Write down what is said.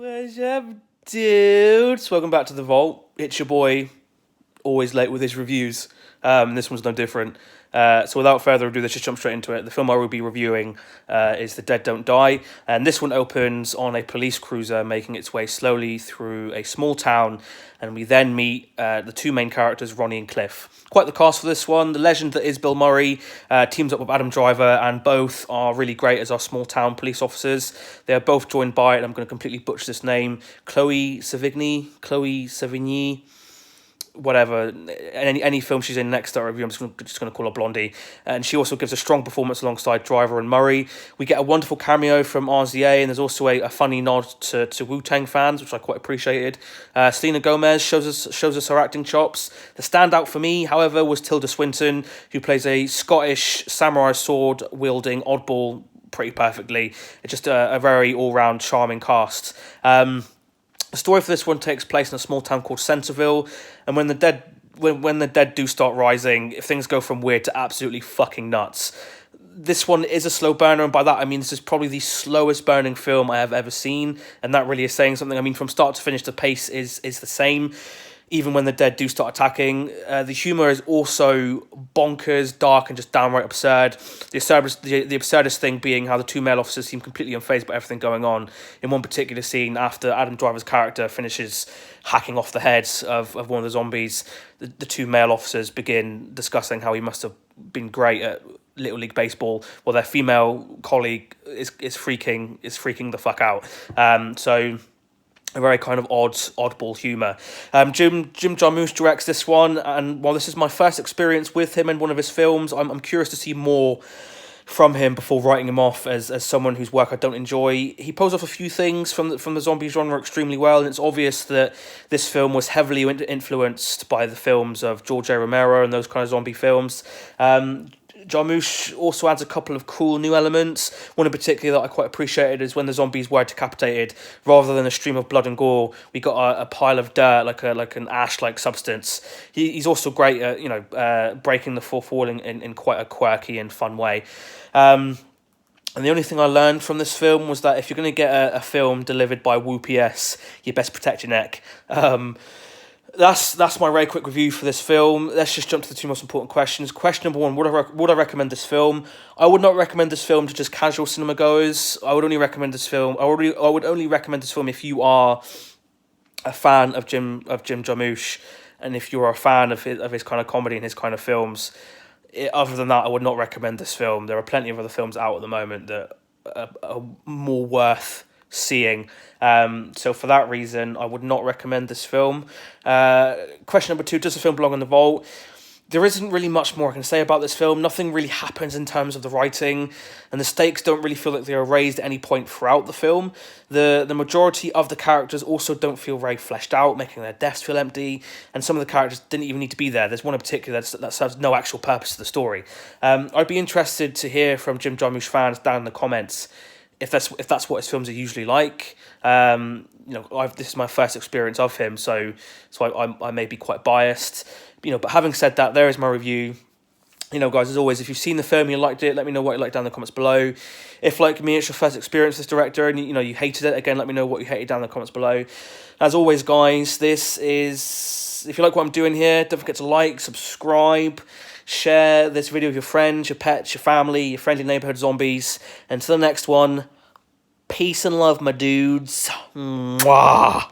What's up, dudes? Welcome back to The Vault. It's your boy, always late with his reviews. This one's no different. So without further ado, let's just jump straight into it. The film I will be reviewing is The Dead Don't Die, and this one opens on a police cruiser making its way slowly through a small town, and we then meet the two main characters, Ronnie and Cliff. Quite the cast for this one. The legend that is Bill Murray teams up with Adam Driver, and both are really great as our small town police officers. They are both joined by, and I'm going to completely butcher this name, Chloe Sevigny, whatever, any film she's in next to our review, I'm just gonna call her Blondie. And she also gives a strong performance alongside Driver and Murray. We get a wonderful cameo from RZA, and there's also a funny nod to Wu-Tang fans, which I quite appreciated. Selena Gomez shows us her acting chops. The standout for me, however, was Tilda Swinton, who plays a Scottish samurai sword wielding oddball pretty perfectly. It's just a very all-round charming cast. The story for this one takes place in a small town called Centerville, and when the dead do start rising, things go from weird to absolutely fucking nuts. This one is a slow burner, and by that I mean this is probably the slowest burning film I have ever seen, and that really is saying something. I mean, from start to finish, the pace is the same, even when the dead do start attacking. The humour is also bonkers, dark, and just downright absurd. The absurdest thing being how the two male officers seem completely unfazed by everything going on. In one particular scene, after Adam Driver's character finishes hacking off the heads of one of the zombies, the two male officers begin discussing how he must have been great at Little League Baseball, while their female colleague is freaking the fuck out. So a very kind of oddball humour. Jim Jarmusch directs this one, and while this is my first experience with him in one of his films, I'm curious to see more from him before writing him off as someone whose work I don't enjoy. He pulls off a few things from the zombie genre extremely well, and it's obvious that this film was heavily influenced by the films of George A. Romero and those kind of zombie films. Jarmusch also adds a couple of cool new elements. One in particular that I quite appreciated is when the zombies were decapitated, rather than a stream of blood and gore, we got a pile of dirt, like an ash-like substance. He's also great at breaking the fourth wall in quite a quirky and fun way. And the only thing I learned from this film was that if you're going to get a film delivered by WPS, you best protect your neck. That's my very quick review for this film. Let's just jump to the two most important questions. Question number one, would I recommend this film? I would not recommend this film to just casual cinema goers. I would only recommend this film if you are a fan of Jim Jarmusch, and if you're a fan of his kind of comedy and his kind of films. Other than that, I would not recommend this film. There are plenty of other films out at the moment that are more worth seeing. So for that reason, I would not recommend this film. Question number two, does the film belong in the vault? There isn't really much more I can say about this film. Nothing really happens in terms of the writing, and the stakes don't really feel like they are raised at any point throughout the film. The majority of the characters also don't feel very fleshed out, making their deaths feel empty, and some of the characters didn't even need to be there. There's one in particular that serves no actual purpose to the story. I'd be interested to hear from Jim Jarmusch fans down in the comments if that's what his films are usually like. This is my first experience of him, so I may be quite biased. But having said that, there is my review. Guys, as always, if you've seen the film and you liked it, let me know what you liked down in the comments below. If, like me, it's your first experience with this director and you hated it, again, let me know what you hated down in the comments below. As always, guys, if you like what I'm doing here, don't forget to like, subscribe, share this video with your friends, your pets, your family, your friendly neighborhood zombies. And to the next one, peace and love, my dudes. Mwah.